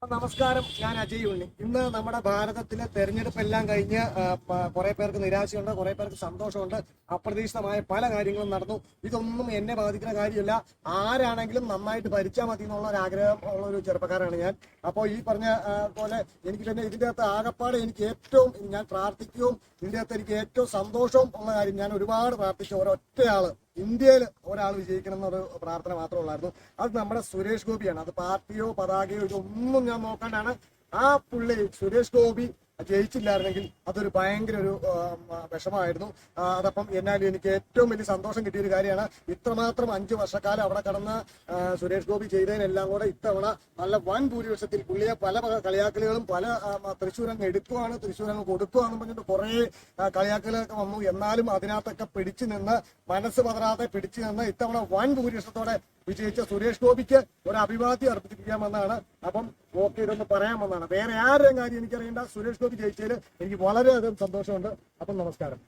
നമസ്കാരം, ഞാൻ അജയ് ഉണ്ണി. ഇന്ന് നമ്മുടെ ഭാരതത്തിലെ തെരഞ്ഞെടുപ്പ് എല്ലാം കഴിഞ്ഞ് കുറെ പേർക്ക് നിരാശയുണ്ട്, കുറെ പേർക്ക് സന്തോഷമുണ്ട്. അപ്രതീക്ഷിതമായ പല കാര്യങ്ങളും നടന്നു. ഇതൊന്നും എന്നെ ബാധിക്കുന്ന കാര്യമില്ല. ആരാണെങ്കിലും നന്നായിട്ട് ഭരിച്ചാൽ മതി എന്നുള്ള ഒരു ആഗ്രഹം ഉള്ള ഒരു ചെറുപ്പക്കാരാണ് ഞാൻ. അപ്പോൾ ഈ പറഞ്ഞ പോലെ എനിക്ക് തന്നെ ഇതിൻ്റെ അകത്ത് ആകപ്പാടെ എനിക്ക് ഏറ്റവും ഞാൻ പ്രാർത്ഥിക്കുകയും ഇതിൻ്റെ അകത്ത് എനിക്ക് ഏറ്റവും സന്തോഷവും ഉള്ള കാര്യം, ഞാൻ ഒരുപാട് പ്രാർത്ഥിച്ച ഒരൊറ്റയാള് ഇന്ത്യയിൽ ഒരാൾ വിജയിക്കണം എന്നൊരു പ്രാർത്ഥന മാത്രമേ ഉള്ളായിരുന്നു. അത് നമ്മുടെ സുരേഷ് ഗോപിയാണ്. അത് പാർട്ടിയോ പതാകയോ ഇതൊന്നും ഞാൻ നോക്കാണ്ടാണ് ആ പുള്ളി സുരേഷ് ഗോപി ജയിച്ചില്ലായിരുന്നെങ്കിൽ അതൊരു ഭയങ്കര ഒരു വിഷമമായിരുന്നു. അതപ്പം എന്നാലും എനിക്ക് ഏറ്റവും വലിയ സന്തോഷം കിട്ടിയൊരു കാര്യമാണ്. ഇത്രമാത്രം 5 വർഷക്കാലം അവിടെ കടന്ന് സുരേഷ് ഗോപി ചെയ്തതിനെല്ലാം കൂടെ ഇത്തവണ നല്ല വൻ ഭൂരിപക്ഷത്തിൽ പുള്ളിയെ പല കളിയാക്കലുകളും തൃശ്ശൂരങ്ങ് എടുക്കുവാണ്, തൃശ്ശൂരങ്ങ് കൊടുക്കുവാന്ന് പറഞ്ഞിട്ട് കുറേ കളിയാക്കലുകളൊക്കെ വന്നു. എന്നാലും അതിനകത്തൊക്കെ പിടിച്ചു നിന്ന്, മനസ്സ് പതറാതെ പിടിച്ചു നിന്ന് ഇത്തവണ വൻ ഭൂരിപക്ഷത്തോടെ വിജയിച്ച സുരേഷ് ഗോപിക്ക് ഒരു അഭിവാദ്യം അർപ്പിക്കാമെന്നാണ്. അപ്പം ഓക്കെ, ഇതൊന്ന് പറയാമെന്നാണ്. വേറെ ആരുടെയും കാര്യം എനിക്കറിയേണ്ട. സുരേഷ് ഗോപി ജയിച്ചതിൽ എനിക്ക് വളരെയധികം സന്തോഷമുണ്ട്. അപ്പം നമസ്കാരം.